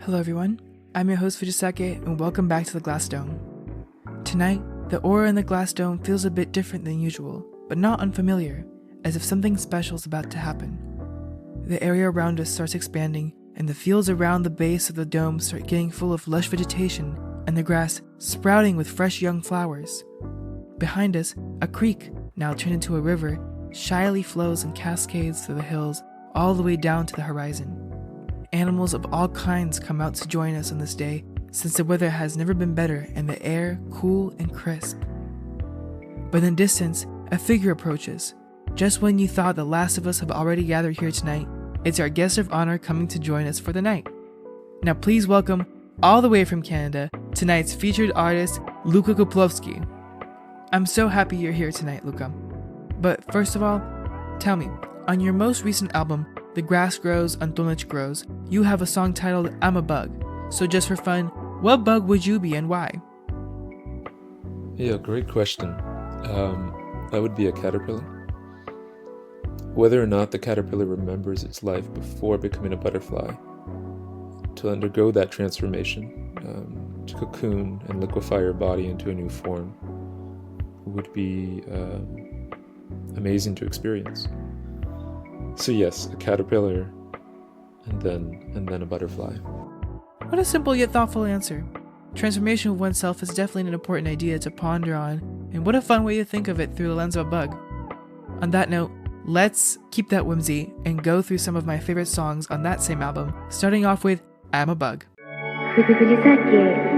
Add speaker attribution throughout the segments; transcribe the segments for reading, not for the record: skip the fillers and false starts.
Speaker 1: Hello everyone, I'm your host Fuujisake and welcome back to the Glass Dome. Tonight, the aura in the glass dome feels a bit different than usual, but not unfamiliar, as if something special is about to happen. The area around us starts expanding, and the fields around the base of the dome start getting full of lush vegetation, and the grass sprouting with fresh young flowers. Behind us, a creek, now turned into a river, shyly flows and cascades through the hills all the way down to the horizon. Animals of all kinds come out to join us on this day, since the weather has never been better and the air cool and crisp. But in the distance, a figure approaches. Just when you thought the last of us have already gathered here tonight, it's our guest of honor coming to join us for the night. Now please welcome, all the way from Canada, tonight's featured artist, Luka Kuplowsky. I'm so happy you're here tonight, Luka. But first of all, tell me, on your most recent album, The Grass Grows, Antonych Grows, you have a song titled I'm a Bug. So just for fun, what bug would you be and why?
Speaker 2: Yeah, great question. I would be a caterpillar. Whether or not the caterpillar remembers its life before becoming a butterfly, to undergo that transformation, to cocoon and liquefy your body into a new form, would be amazing to experience. So yes, a caterpillar, and then a butterfly.
Speaker 1: What a simple yet thoughtful answer. Transformation of oneself is definitely an important idea to ponder on, and what a fun way to think of it through the lens of a bug. On that note, let's keep that whimsy and go through some of my favorite songs on that same album, starting off with I'm a Bug.
Speaker 3: Fuujisake.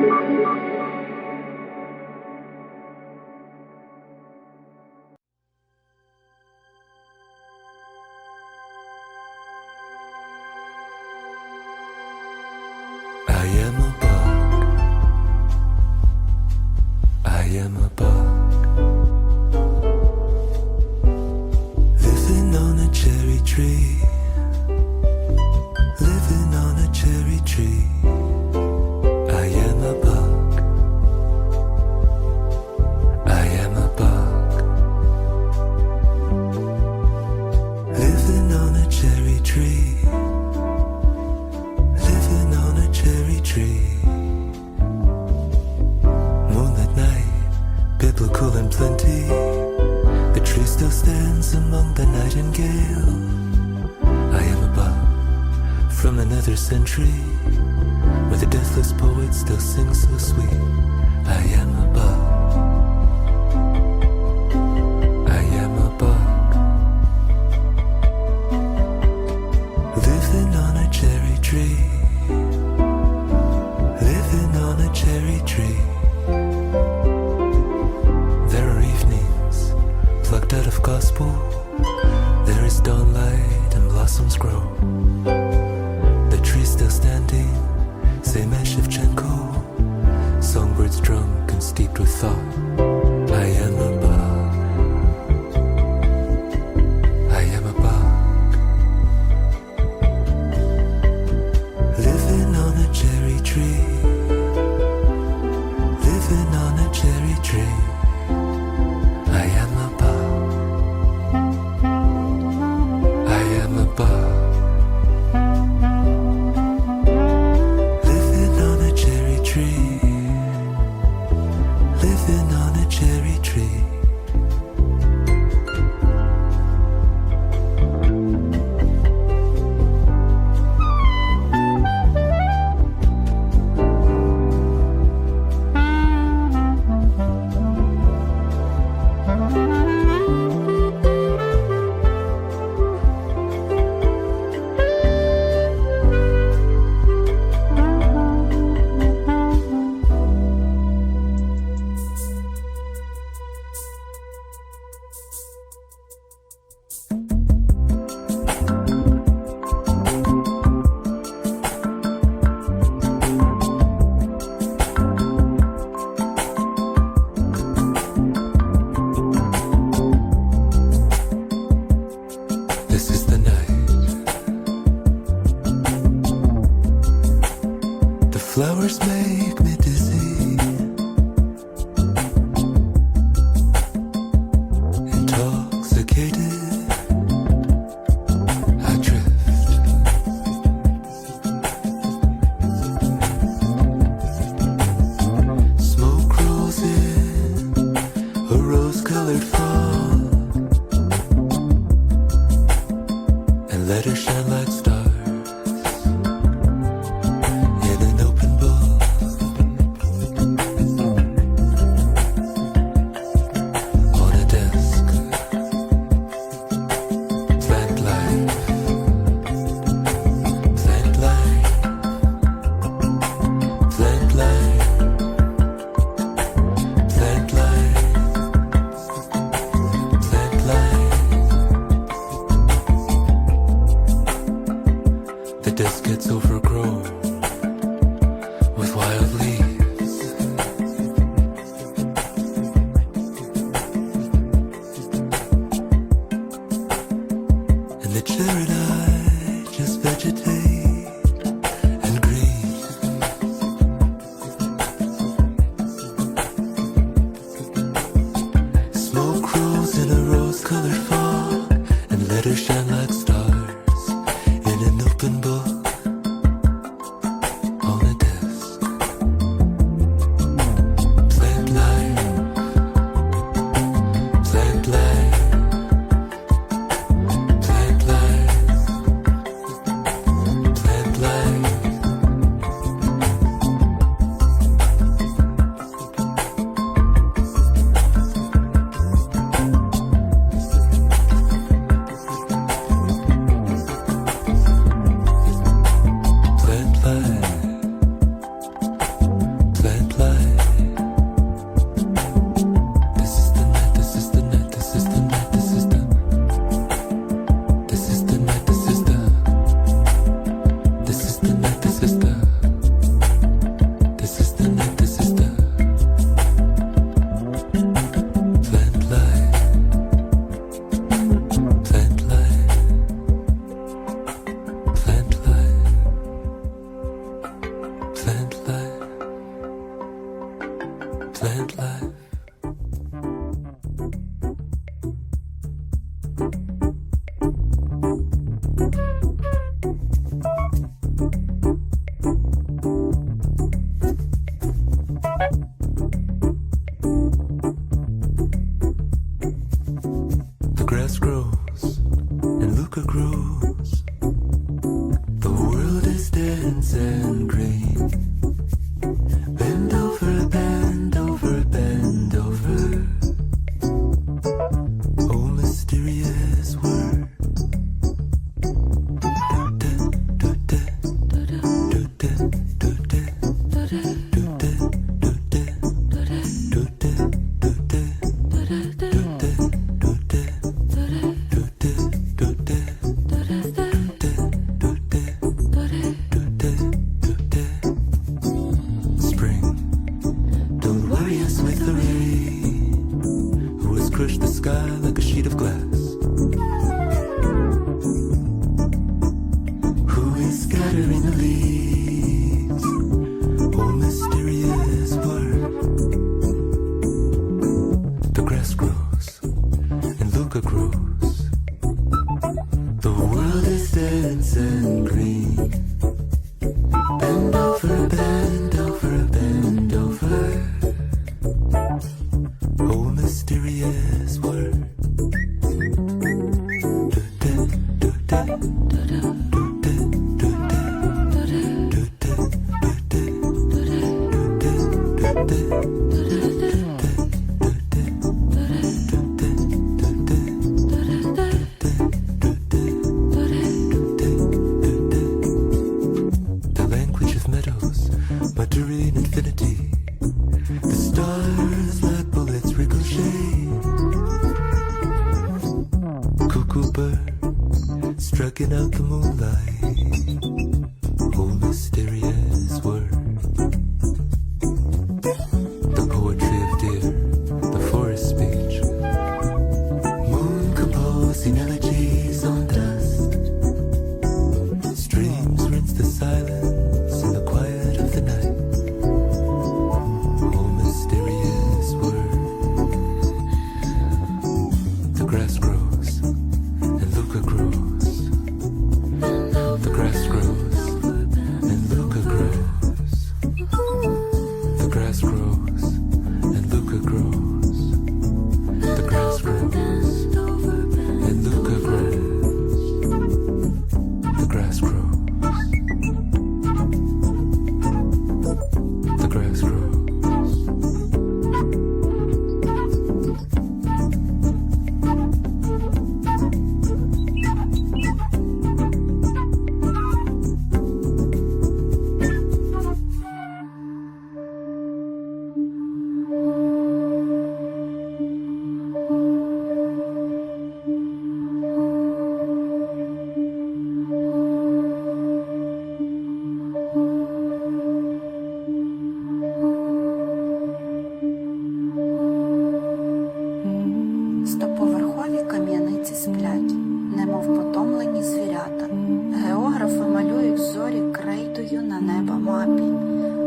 Speaker 4: I am a bug. I am a bug. Living on a cherry tree. Living on a cherry tree. I am a bug. I am a bug. Living on a cherry tree. Living on a cherry tree. Moonlit night, biblical and plenty. The tree still stands among the nightingale. I am a bug from another century, where the deathless poet still sings so sweet. I am a bug. I am a bug. Living on a cherry tree. Living on a cherry tree. There are evenings plucked out of gospel. There is dawnlight and blossoms grow. The tree still standing, same as Shevchenko. Songbirds drunk and steeped with thought. I am a bug. I am a bug. Living on a cherry tree. Living on a cherry tree. I am a bug. I am a bug. Living on a cherry tree. Living on a cherry tree. This is the night. The flowers make me dizzy. Intoxicated, I drift. and green. Bend over, bend over, bend over. Oh, mysterious word. Crush the sky like a sheet of glass. Who is scattering the leaves? Oh, mysterious word. The grass grows and Luka grows. The world is dense and green. Bend over, bend over, bend over. Oh, mysterious word. The language of meadows, muttering infinity. The stars like bullets ricochet. Cuckoo bird striking out the moonlight. Oh, mysterious word. The poetry of deer, the forest speech. Moon composing elegies on dust. Streams rinse the silence in the quiet of the night. The grass grows and Luka grows. The grass grows and Luka grows. The grass grows and Luka grows. The grass grows and Luka grows. The grass grows. The grass grows.
Speaker 5: Стоповерхові кам'яниці сплять, немов потомлені звірята. Географи малюють зорі крейдою на неба мапі.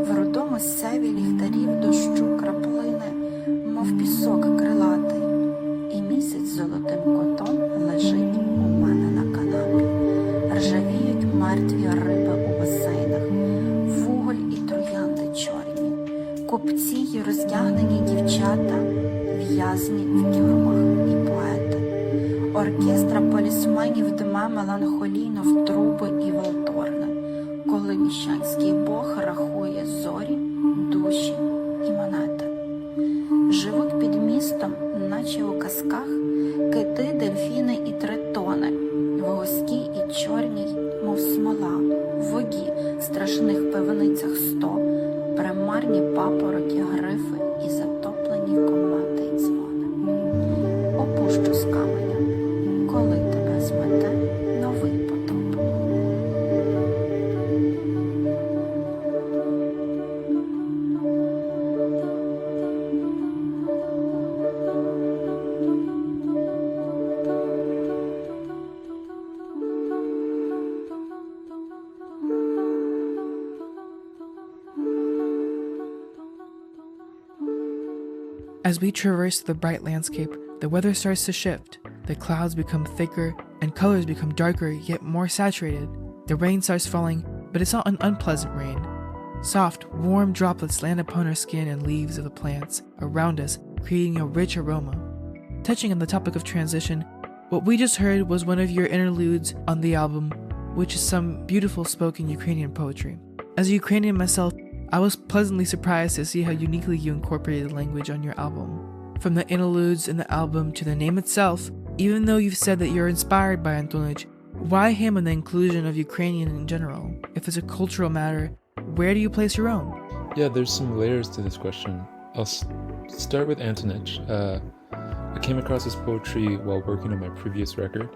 Speaker 5: В рудому сяйві ліхтарів дощу краплини, мов пісок крилатий. І місяць золотим котом лежить у мене на канапі. Ржавіють мертві риби у басейнах, вуголь і троянди чорні. Купці й роздягнені дівчата, в'язні в тюрмах і поети. Оркестра полісменів дме меланхолійно в труби і валторни, коли міщанський бог рахує зорі, душі і монети. Живуть під містом, наче у казках, кити, дельфіни і тритони, в густій і чорній, мов смола, в воді, страшних пивницях 100, примарні папороті, грифи і затоплені комати й дзвони. Опущу з каменя, коли тебе змете новий потоп.
Speaker 1: As we traverse the bright landscape, the weather starts to shift. The clouds become thicker and colors become darker yet more saturated. The rain starts falling, but it's not an unpleasant rain. Soft, warm droplets land upon our skin and leaves of the plants around us, creating a rich aroma. Touching on the topic of transition, what we just heard was one of your interludes on the album, which is some beautiful spoken Ukrainian poetry. As a Ukrainian myself, I was pleasantly surprised to see how uniquely you incorporated language on your album. From the interludes in the album to the name itself, even though you've said that you're inspired by Antonych, why him and the inclusion of Ukrainian in general? If it's a cultural matter, where do you place your own?
Speaker 2: Yeah, there's some layers to this question. I'll start with Antonych. I came across his poetry while working on my previous record,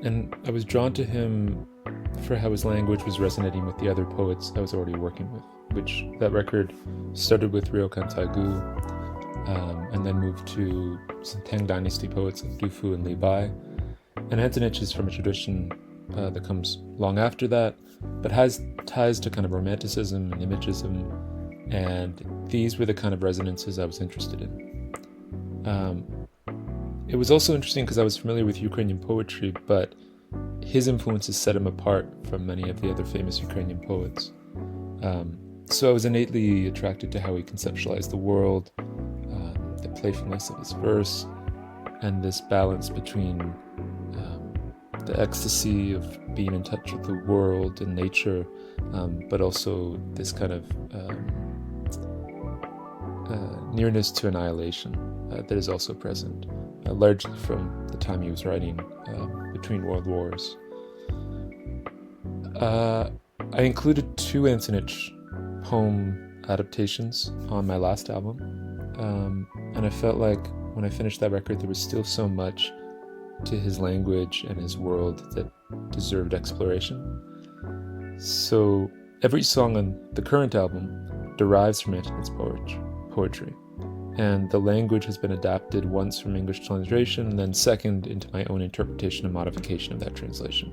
Speaker 2: and I was drawn to him for how his language was resonating with the other poets I was already working with, which that record started with Rilke and Taigu, and then moved to some Tang Dynasty poets like Du Fu and Li Bai. And Antonych is from a tradition that comes long after that, but has ties to kind of romanticism and imagism, and these were the kind of resonances I was interested in. It was also interesting because I was familiar with Ukrainian poetry, but his influences set him apart from many of the other famous Ukrainian poets. So I was innately attracted to how he conceptualized the world, the playfulness of his verse, and this balance between the ecstasy of being in touch with the world and nature, but also this kind of nearness to annihilation that is also present, largely from the time he was writing between world wars. I included 2 Antonych poem adaptations on my last album, and I felt like when I finished that record there was still so much to his language and his world that deserved exploration. So every song on the current album derives from Antonich's poetry, and the language has been adapted once from English translation and then second into my own interpretation and modification of that translation.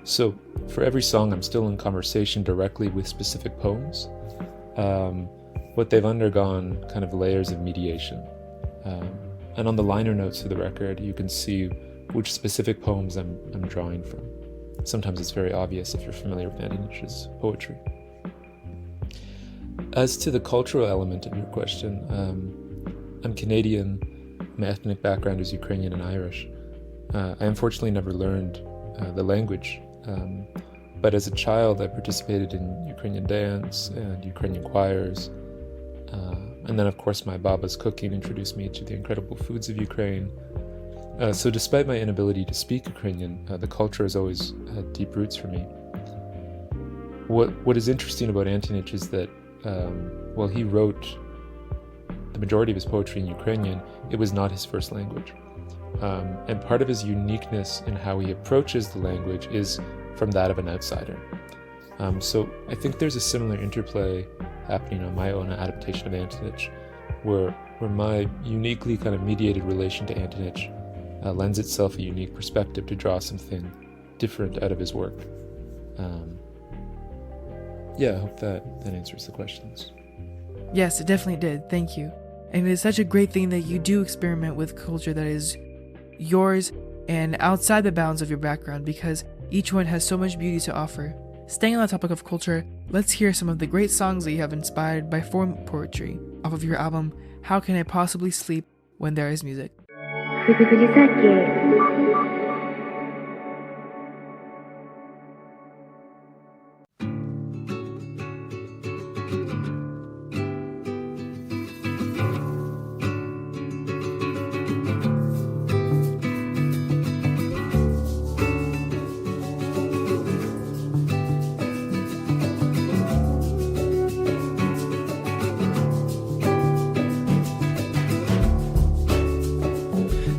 Speaker 2: So for every song I'm still in conversation directly with specific poems, but they've undergone kind of layers of mediation. And on the liner notes of the record you can see which specific poems I'm drawing from. Sometimes it's very obvious if you're familiar with Antonich's poetry. As to the cultural element of your question, I'm Canadian. My ethnic background is Ukrainian and Irish. I unfortunately never learned the language, but as a child I participated in Ukrainian dance and Ukrainian choirs, and then of course my baba's cooking introduced me to the incredible foods of Ukraine. So despite my inability to speak Ukrainian, the culture has always had deep roots for me. What is interesting about Antonych is that while he wrote the majority of his poetry in Ukrainian, it was not his first language. And part of his uniqueness in how he approaches the language is from that of an outsider. So I think there's a similar interplay happening on my own adaptation of Antonych, where my uniquely kind of mediated relation to Antonych lends itself a unique perspective to draw something different out of his work. I hope that answers the questions.
Speaker 1: Yes, it definitely did. Thank you. And it is such a great thing that you do experiment with culture that is yours and outside the bounds of your background, because each one has so much beauty to offer. Staying on the topic of culture, let's hear some of the great songs that you have inspired by foreign poetry off of your album, How Can I Possibly Sleep When There Is Music?
Speaker 3: Fuujisake.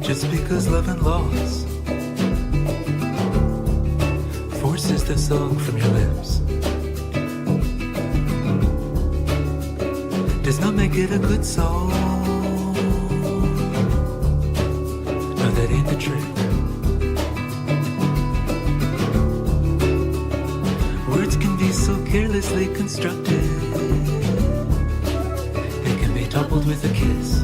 Speaker 4: Just because love and loss forces the song from your lips does not make it a good song. No, that ain't the trick. Words can be so carelessly constructed, they can be toppled with a kiss.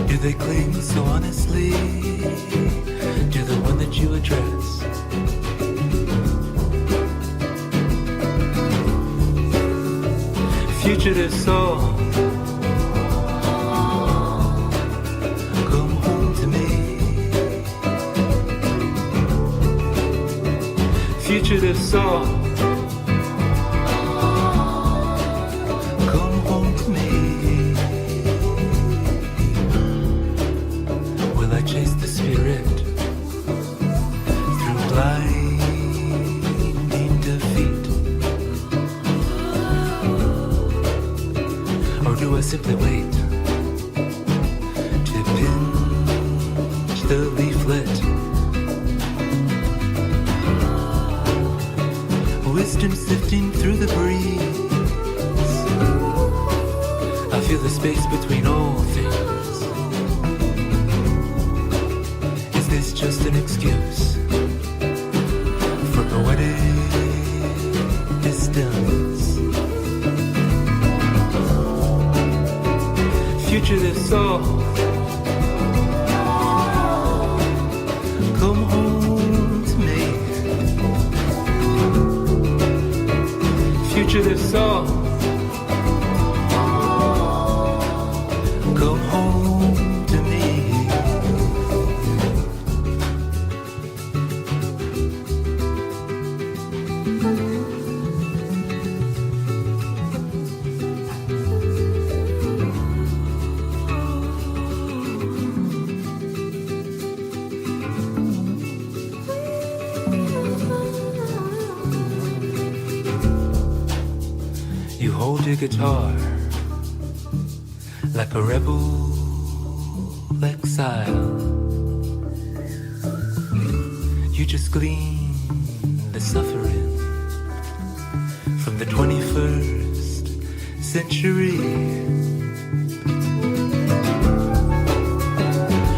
Speaker 4: Do they cling so honestly to the one that you address? Fugitive soul, come home to me. fugitive soul. Come home to me. Will I chase the spirit through blinding defeat? Or do I simply wait to pinch the leaflet? Wisdom sifting through the breeze. I feel the space between all things. Is this just an excuse for poetic distance? Fugitive soul, come home to me. Fugitive soul, come home to me. You hold your guitar like a rebel exile. You just glean the suffering from the 21st century.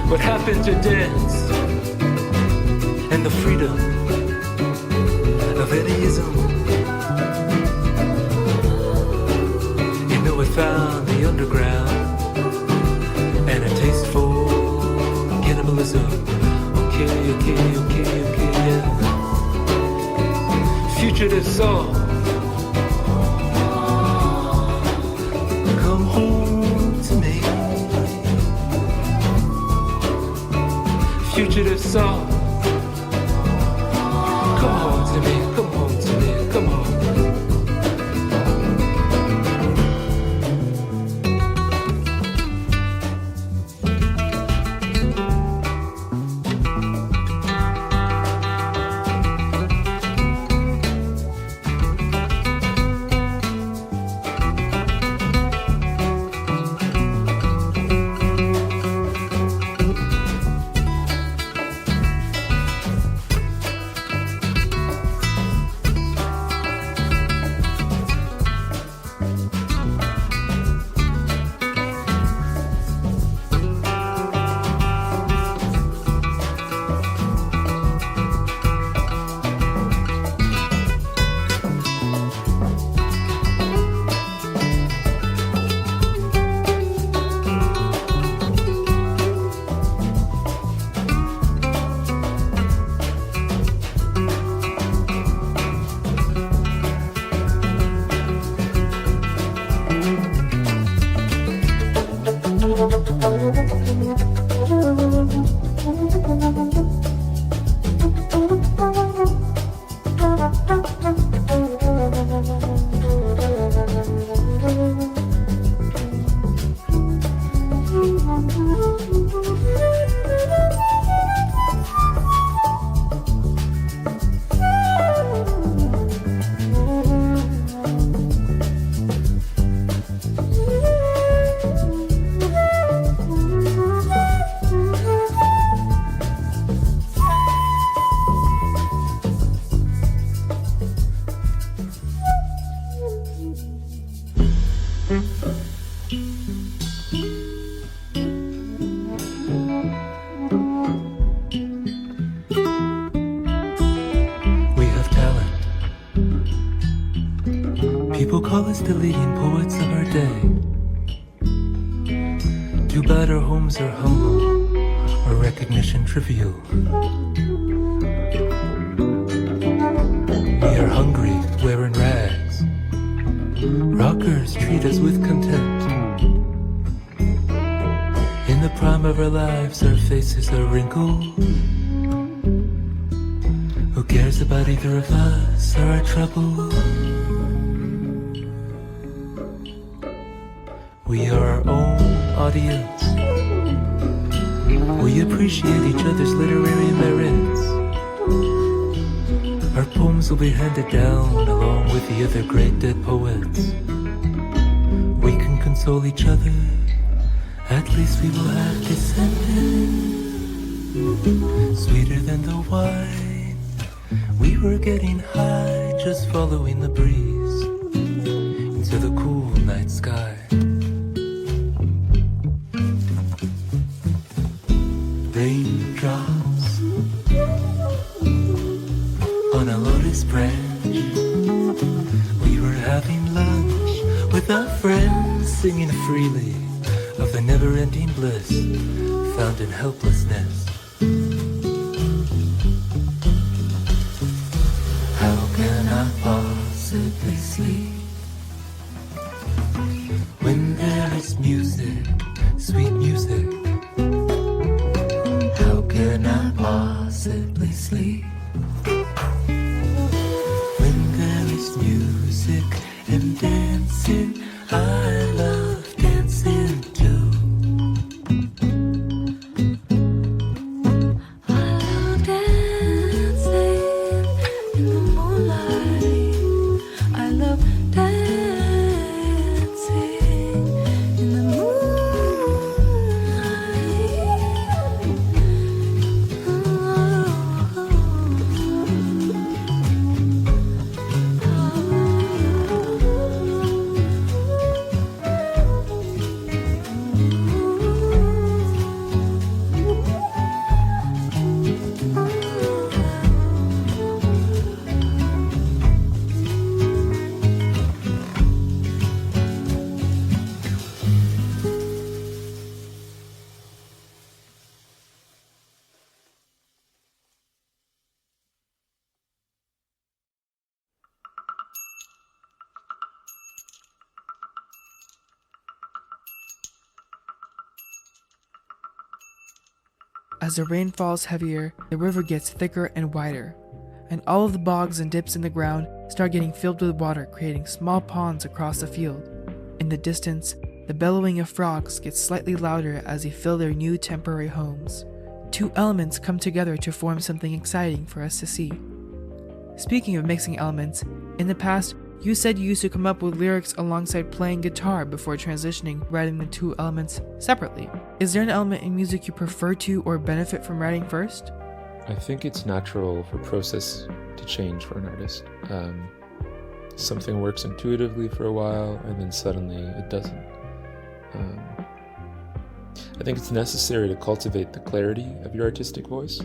Speaker 4: What happened to dance and the freedom of anyism? We found the underground and a taste for cannibalism. Okay, yeah. Fugitive soul, come home to me. Fugitive soul, come home to me, come home to me, come home. People call us the leading poets of our day. Too bad our homes are humble, our recognition trivial. We are hungry, wearing rags. Rockers treat us with contempt. In the prime of our lives, our faces are wrinkled. Who cares about either of us or our trouble? We are our own audience. We appreciate each other's literary merits. Our poems will be handed down along with the other great dead poets. We can console each other. At least we will have descendants. Sweeter than the wine. We were getting high, just following the breeze into the cool night sky. Raindrops on a lotus branch. We were having lunch with our friends, singing freely of the never-ending bliss found in helplessness. How can I possibly sleep when there is music, sweet music? How can I possibly sleep when there is music and dancing? I love dancing too.
Speaker 1: As the rain falls heavier, the river gets thicker and wider, and all of the bogs and dips in the ground start getting filled with water, creating small ponds across the field. In the distance, the bellowing of frogs gets slightly louder as they fill their new temporary homes. Two elements come together to form something exciting for us to see. Speaking of mixing elements, in the past, you said you used to come up with lyrics alongside playing guitar before transitioning, writing the two elements separately. Is there an element in music you prefer to or benefit from writing first?
Speaker 2: I think it's natural for process to change for an artist. Something works intuitively for a while and then suddenly it doesn't. I think it's necessary to cultivate the clarity of your artistic voice,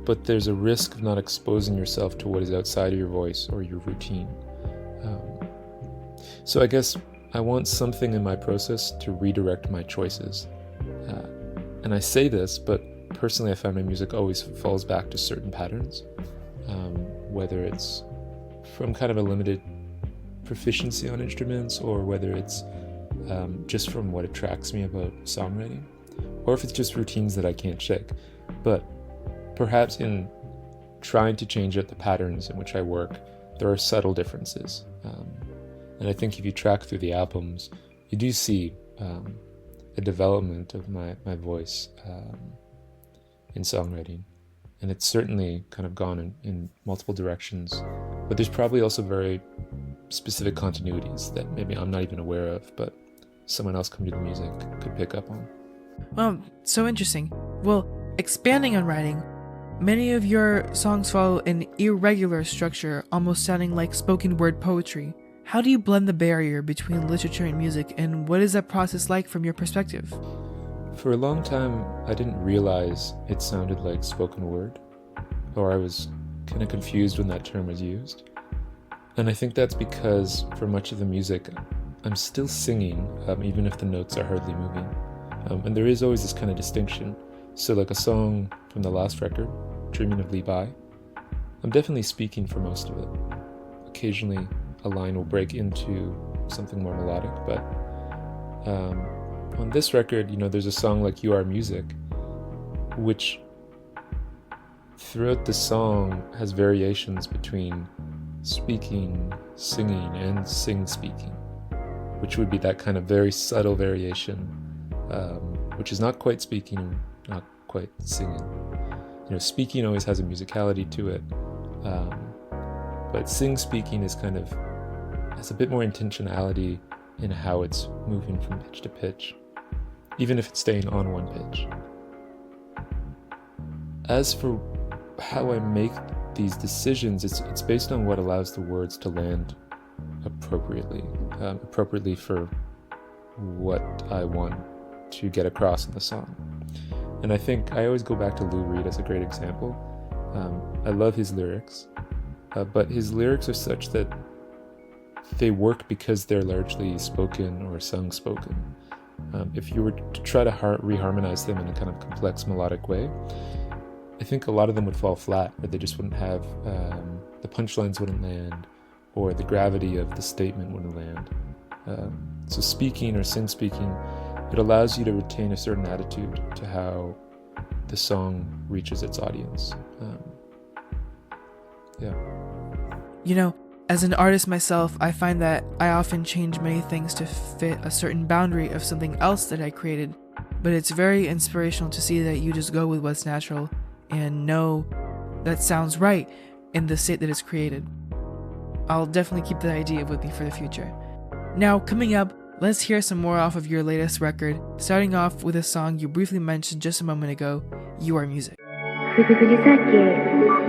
Speaker 2: but there's a risk of not exposing yourself to what is outside of your voice or your routine. So I guess I want something in my process to redirect my choices. And I say this, but personally I find my music always falls back to certain patterns, whether it's from kind of a limited proficiency on instruments or whether it's just from what attracts me about songwriting, or if it's just routines that I can't shake. But perhaps in trying to change up the patterns in which I work, there are subtle differences. And I think if you track through the albums, you do see a development of my voice in songwriting. And it's certainly kind of gone in multiple directions. But there's probably also very specific continuities that maybe I'm not even aware of, but someone else coming to the music could pick up on.
Speaker 1: Well, so interesting. Well, expanding on writing, many of your songs follow an irregular structure, almost sounding like spoken word poetry. How do you blend the barrier between literature and music, and what is that process like from your perspective?
Speaker 2: For a long time, I didn't realize it sounded like spoken word, or I was kind of confused when that term was used. And I think that's because for much of the music, I'm still singing, even if the notes are hardly moving. And there is always this kind of distinction. So like a song from the last record, Dreaming of Levi, I'm definitely speaking for most of it. Occasionally, a line will break into something more melodic, but on this record, there's a song like You Are Music, which throughout the song has variations between speaking, singing, and sing-speaking, which would be that kind of very subtle variation, which is not quite speaking, not quite singing. Speaking always has a musicality to it, but sing-speaking is has a bit more intentionality in how it's moving from pitch to pitch, even if it's staying on one pitch. As for how I make these decisions, it's based on what allows the words to land appropriately for what I want to get across in the song. And I think I always go back to Lou Reed as a great example. I love his lyrics, but his lyrics are such that they work because they're largely spoken or sung-spoken. If you were to try to reharmonize them in a kind of complex melodic way, I think a lot of them would fall flat, or they just wouldn't have, the punchlines wouldn't land, or the gravity of the statement wouldn't land. So speaking or sing-speaking, it allows you to retain a certain attitude to how the song reaches its audience.
Speaker 1: As an artist myself, I find that I often change many things to fit a certain boundary of something else that I created, but it's very inspirational to see that you just go with what's natural and know that sounds right in the state that it's created. I'll definitely keep that idea with me for the future. Now, coming up, let's hear some more off of your latest record, starting off with a song you briefly mentioned just a moment ago, You Are Music.
Speaker 3: Fuujisake.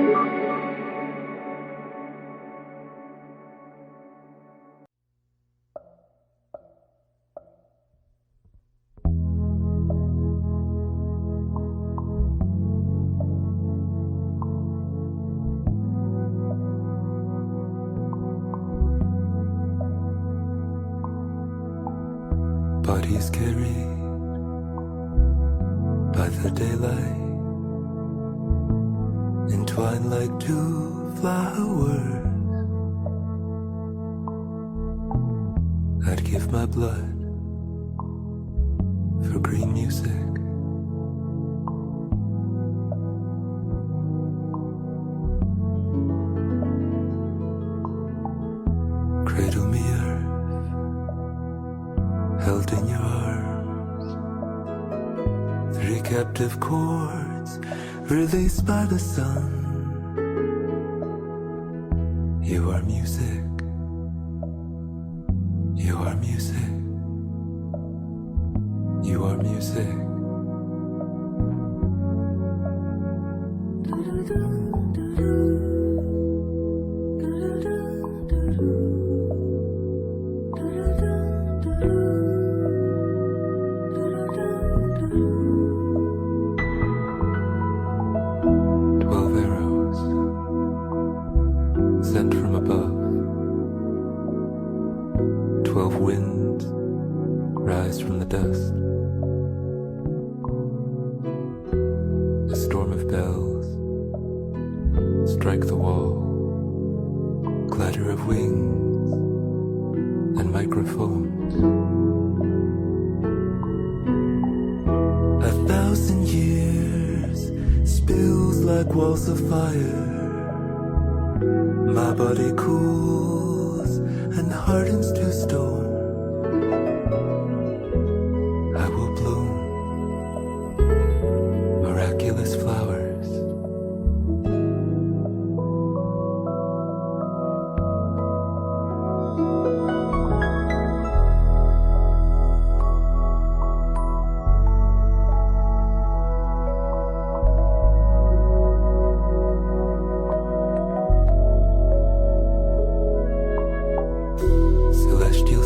Speaker 4: Bodies carried by the daylight, entwined like two flowers. I'd give my blood for green music. Cradle me, earth, held in your arms. 3 captive chords released by the sun. You are music. You are music. You are music. Sent from above, 12 winds rise from the dust. A storm of bells strike the wall, clatter of wings and microphones. 1,000 years spills like walls of fire. My body cools and hardens to stone. I will bloom miraculous flowers. Celestial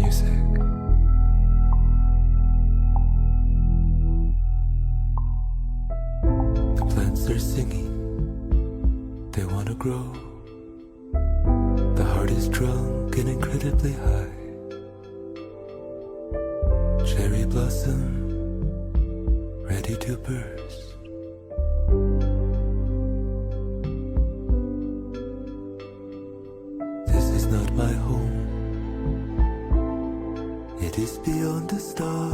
Speaker 4: music. The plants are singing, they want to grow. The heart is drunk and incredibly high. Cherry blossom, ready to burst. This is not my home, it is beyond the star.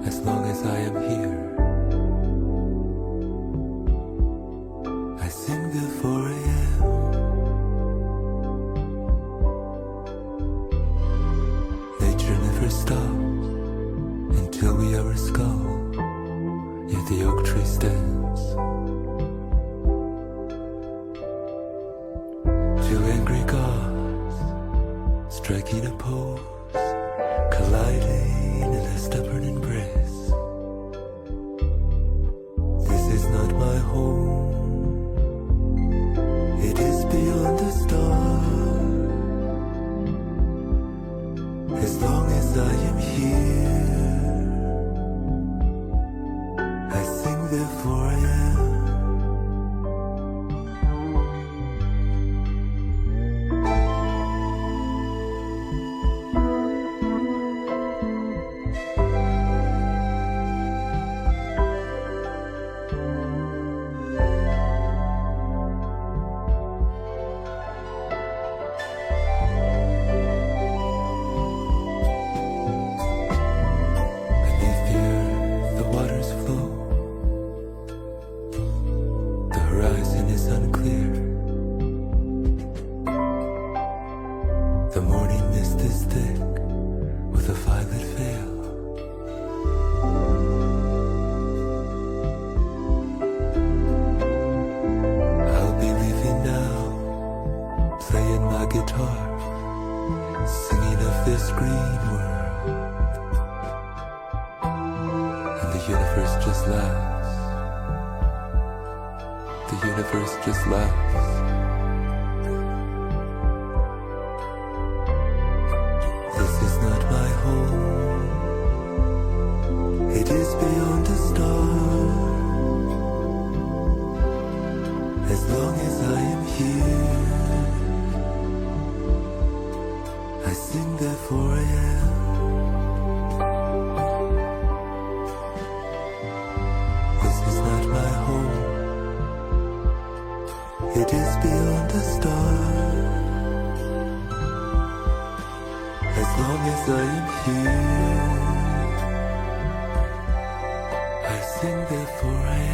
Speaker 4: As long as I am here, I sing the 4 a.m. Nature never stops until we are a skull, yet the oak tree stands. Two angry gods striking a pose, colliding in a stubborn embrace. This is not my home, it is beyond the stars. As long as I am here, I sing the 4 a.m. Beneath the earth, the waters flow. The horizon is unclear. The morning mist is thick with a violet veil. I'll be leaving now, playing my guitar, singing of this green world. And the universe just laughs. The universe just laughs. This is not my home, it is beyond the stars. As long as I am here, I sing the 4 a.m. This is not my home, it is beyond the stars. As long as I am here, I sing the 4 a.m.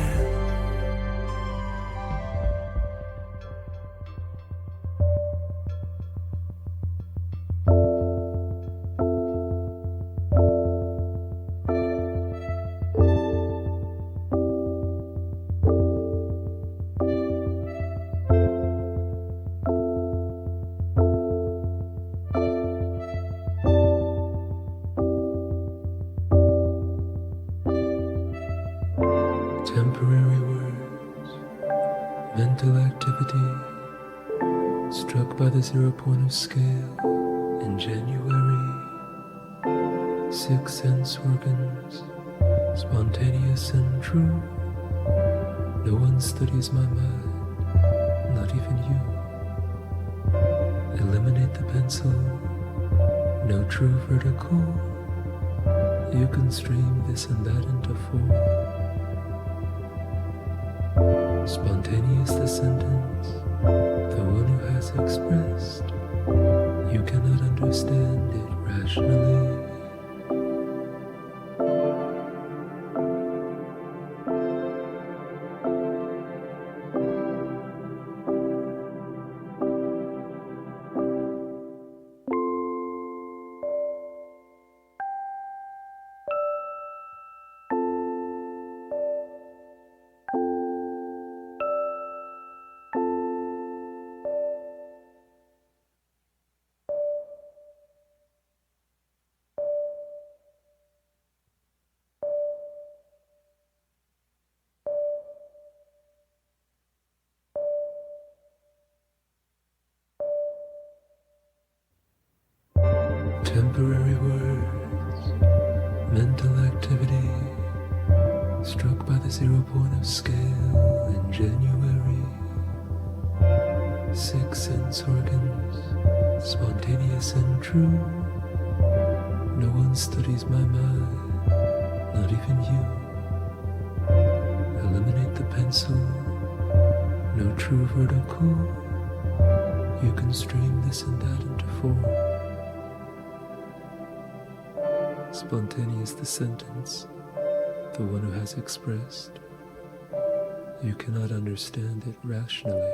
Speaker 4: Temporary words, mental activity, struck by the 0 point of scale in January. 6 sense organs, spontaneous and true. No one studies my mind, not even you. Eliminate the pencil, no true vertical. You can stream this and that into 4. Spontaneous the sentence, the one who has expressed. You cannot understand it rationally. Temporary words, mental activity, struck by the 0 point of scale in January. 6 sense organs, spontaneous and true. No one studies my mind, not even you. Eliminate the pencil, no true vertical. You can stream this and that into form. Spontaneous the sentence, the one who has expressed. You cannot understand it rationally.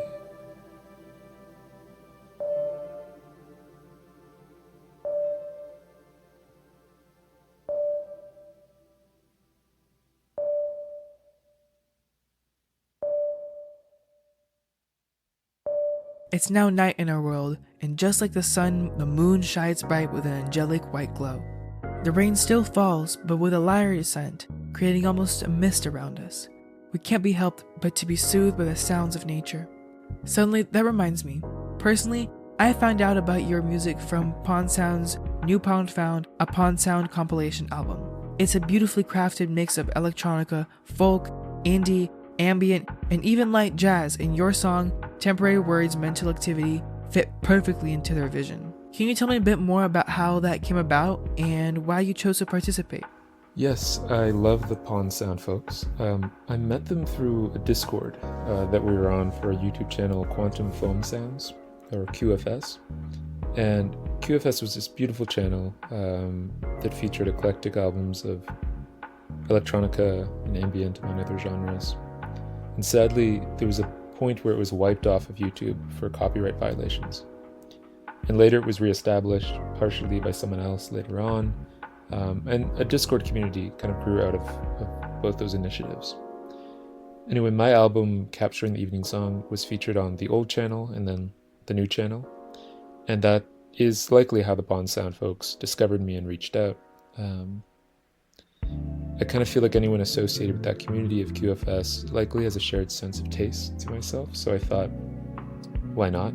Speaker 1: It's now night in our world, and just like the sun, the moon shines bright with an angelic white glow. The rain still falls, but with a lighter scent, creating almost a mist around us. We can't be helped but to be soothed by the sounds of nature. Suddenly, that reminds me. Personally, I found out about your music from PondSound's New Pound Found, a PondSound compilation album. It's a beautifully crafted mix of electronica, folk, indie, ambient, and even light jazz, and your song, Temporary Words, Mental Activity, fit perfectly into their vision. Can you tell me a bit more about how that came about and why you chose to participate?
Speaker 2: Yes, I love the PondSound folks. I met them through a Discord that we were on for a YouTube channel, Quantum Foam Sounds, or QFS. And QFS was this beautiful channel that featured eclectic albums of electronica and ambient, among other genres. And sadly, there was a point where it was wiped off of YouTube for copyright violations. And later it was reestablished, partially by someone else later on. And a Discord community kind of grew out of both those initiatives. Anyway, my album, Capturing the Evening Song, was featured on the old channel and then the new channel. And that is likely how the PondSound folks discovered me and reached out. I kind of feel like anyone associated with that community of QFS likely has a shared sense of taste to myself, so I thought, why not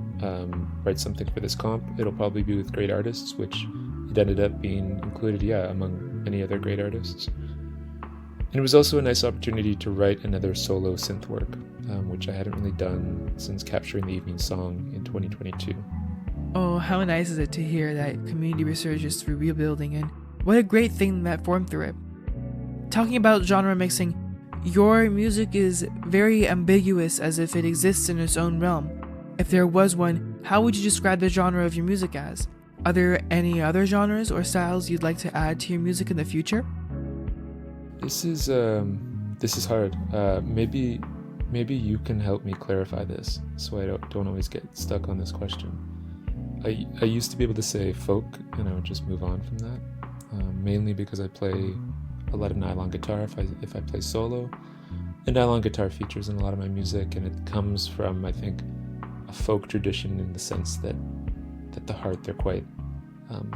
Speaker 2: write something for this comp? It'll probably be with great artists, which it ended up being included, among many other great artists. And it was also a nice opportunity to write another solo synth work, which I hadn't really done since Capturing the Evening Song in 2022.
Speaker 1: Oh, how nice is it to hear that community resurges through rebuilding, and what a great thing that formed through it. Talking about genre mixing, your music is very ambiguous, as if it exists in its own realm. If there was one, how would you describe the genre of your music as? Are there any other genres or styles you'd like to add to your music in the future?
Speaker 2: This is hard. Maybe you can help me clarify this, so I don't always get stuck on this question. I used to be able to say folk, and I would just move on from that, mainly because I play a lot of nylon guitar if I play solo, and nylon guitar features in a lot of my music, and it comes from, I think, a folk tradition in the sense that at the heart they're quite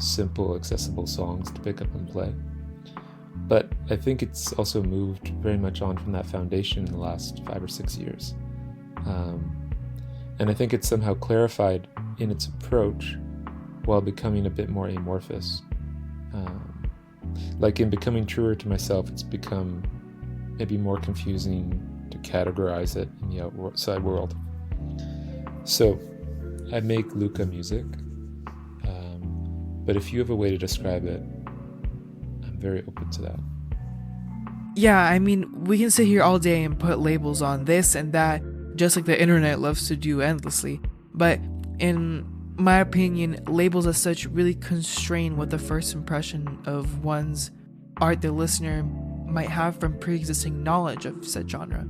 Speaker 2: simple, accessible songs to pick up and play. But I think it's also moved very much on from that foundation in the last 5 or 6 years. And I think it's somehow clarified in its approach while becoming a bit more amorphous. Like in becoming truer to myself, it's become maybe more confusing to categorize it in the outside world. So I make Luka music, but if you have a way to describe it, I'm very open to that.
Speaker 1: Yeah, I mean, we can sit here all day and put labels on this and that, just like the internet loves to do endlessly. But in my opinion, labels as such really constrain what the first impression of one's art the listener might have from pre-existing knowledge of said genre.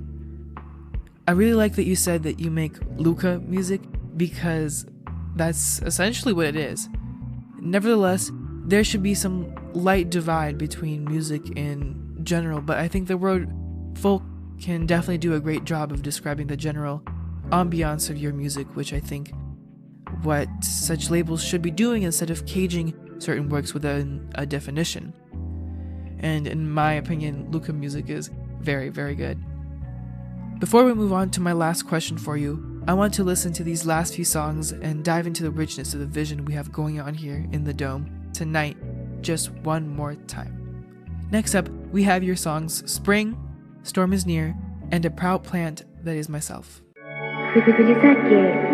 Speaker 1: I really like that you said that you make Luka music, because that's essentially what it is. Nevertheless, there should be some light divide between music in general, but I think the word folk can definitely do a great job of describing the general ambiance of your music, which I think what such labels should be doing instead of caging certain works within a definition. And in my opinion, Luka music is very, very good. Before we move on to my last question for you, I want to listen to these last few songs and dive into the richness of the vision we have going on here in the Dome. tonight just one more time. Next up, we have your songs Spring, Storm is Near, and A Proud Plant That Is Myself.
Speaker 3: Fuujisake.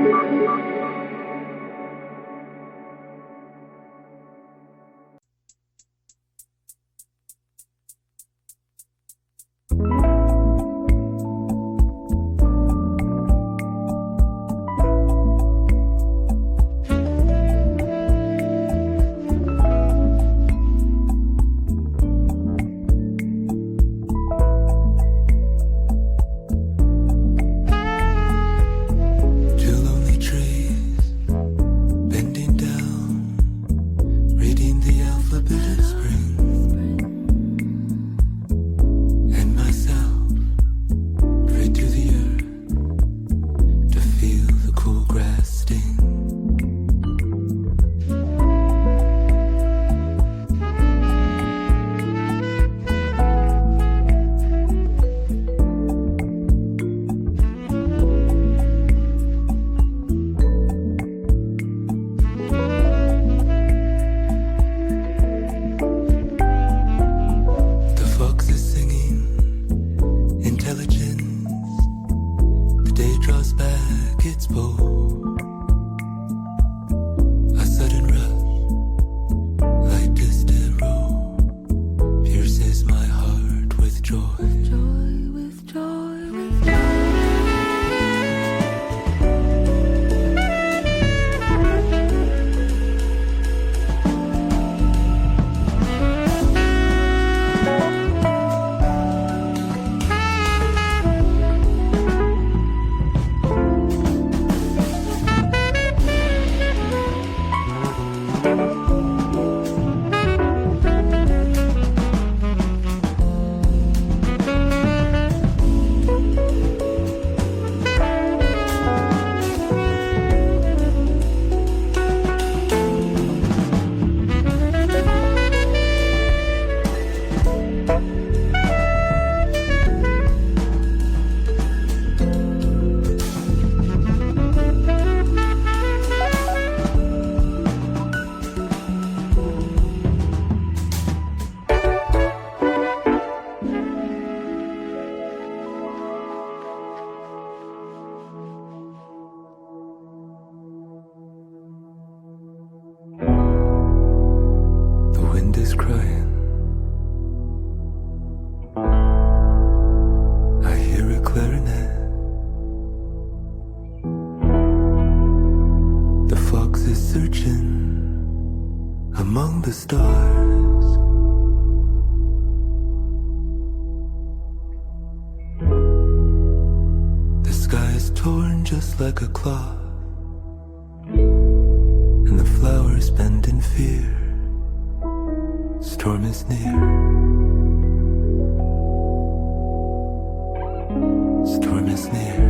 Speaker 4: among the stars. The sky is torn just like a cloth, and the flowers bend in fear. Storm is near. Storm is near.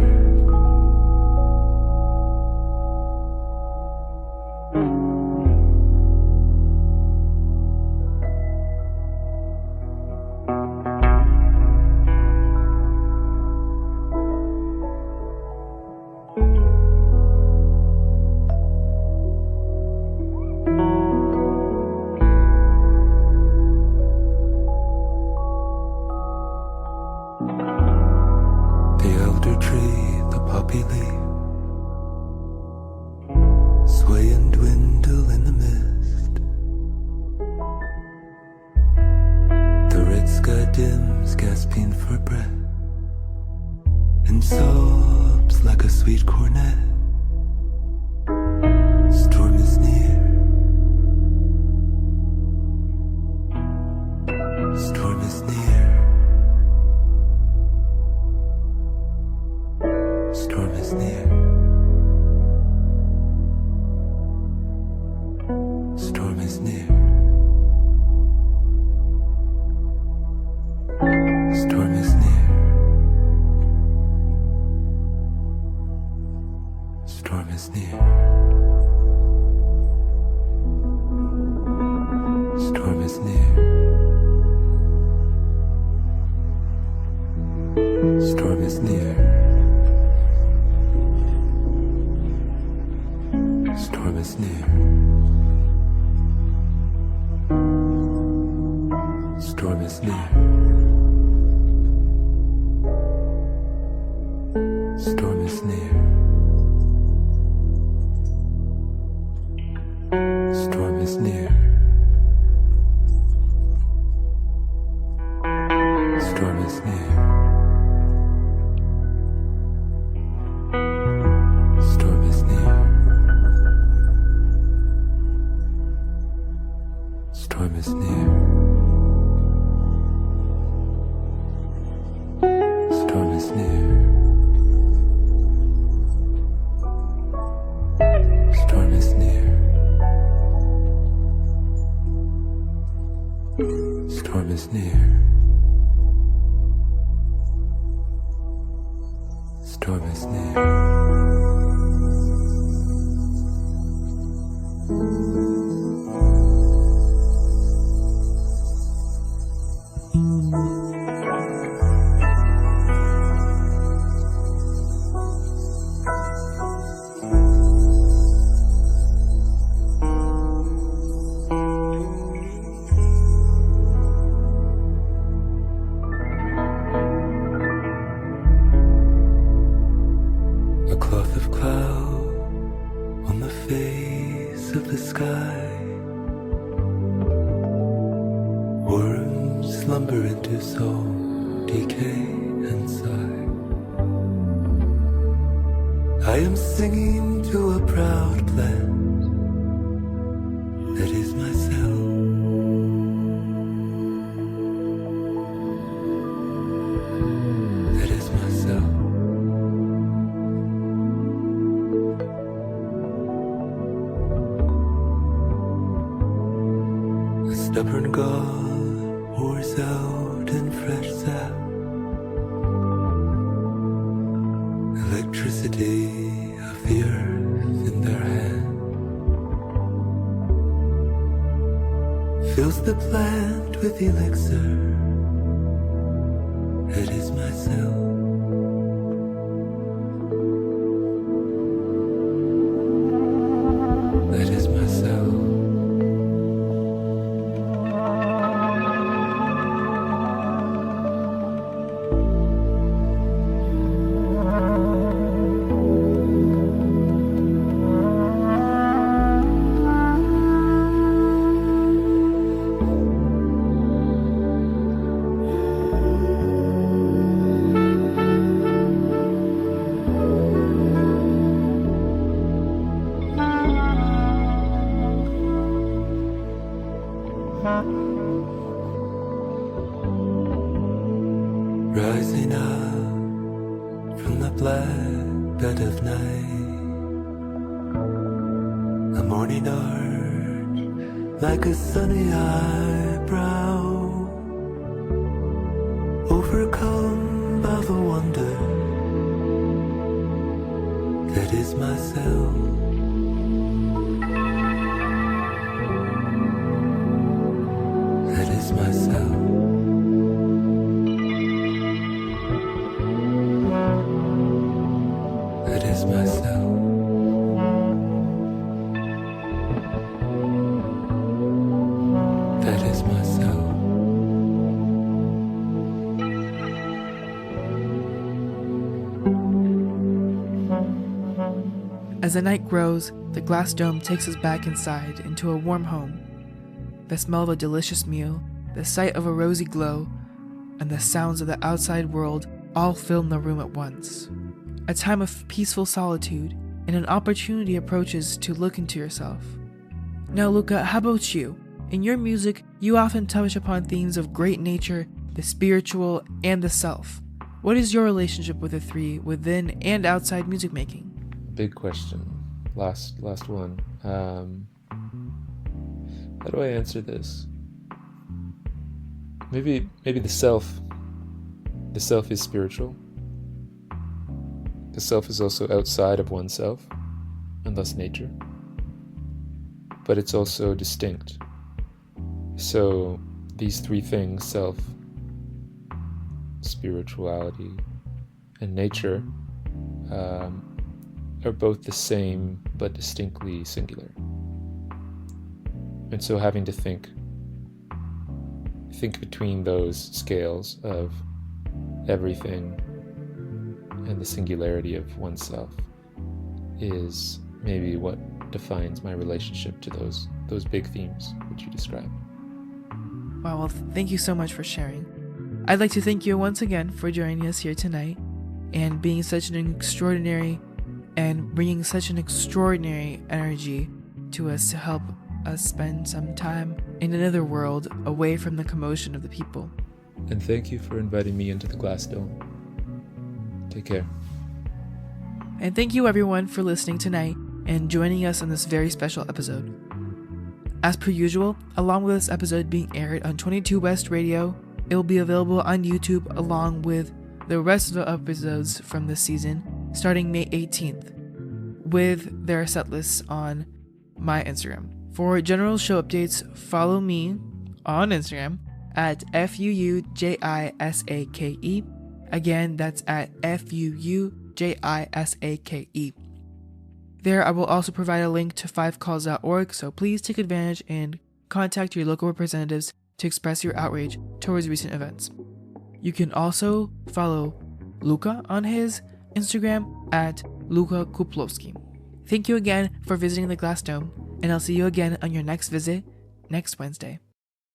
Speaker 4: The elder tree, the poppy leaf, sway and dwindle in the mist. The red sky dims, gasping for breath, and sobs like a sweet cornet. Storm is near. Storm is near. Storm is near. Storm is near. Storm is near. Storm is near. Storm is near. Storm is near. Storm is near. Storm is near. Storm is near. Storm is near. Storm is near. Storm is near. Storm is near. Storm is near. Storm is near. Storm is near. Storm is near. A cloth of cloud on the face of the sky. Worms slumber into soul, decay and sigh. I am singing to a proud plant that is myself. That is myself. A stubborn God pours out in fresh sap electricity of the earth in their hand, fills the plant with elixir that is myself. That is myself. Rising up from the black bed of night, a morning arch like a sunny eyebrow, overcome by the wonder that is myself. That is myself. That is myself. That is myself.
Speaker 1: As the night grows, the glass dome takes us back inside into a warm home. The smell of a delicious meal, the sight of a rosy glow, and the sounds of the outside world all fill the room at once. A time of peaceful solitude and an opportunity approaches to look into yourself. Now, Luka, how about you? In your music, you often touch upon themes of great nature, the spiritual, and the self. What is your relationship with the three within and outside music making?
Speaker 2: Big question. Last one. How do I answer this? Maybe the self. The self is spiritual. The self is also outside of oneself, and thus nature. But it's also distinct. So these three things, self, spirituality, and nature, are both the same but distinctly singular. And so having to think think between those scales of everything and the singularity of oneself is maybe what defines my relationship to those big themes which you described.
Speaker 1: Wow, well, thank you so much for sharing. I'd like to thank you once again for joining us here tonight and being such an extraordinary and bringing such an extraordinary energy to us to help us spend some time in another world away from the commotion of the people.
Speaker 2: And thank you for inviting me into the Glass Dome. Take care.
Speaker 1: And thank you everyone for listening tonight and joining us on this very special episode. As per usual, along with this episode being aired on 22 West Radio, it will be available on YouTube along with the rest of the episodes from this season starting May 18th with their set lists on my Instagram. For general show updates, follow me on Instagram at FUUJISAKE. Again, that's at FUUJISAKE. There, I will also provide a link to 5calls.org, so please take advantage and contact your local representatives to express your outrage towards recent events. You can also follow Luka on his Instagram at Luka Kuplowsky. Thank you again for visiting the Glass Dome, and I'll see you again on your next visit next Wednesday.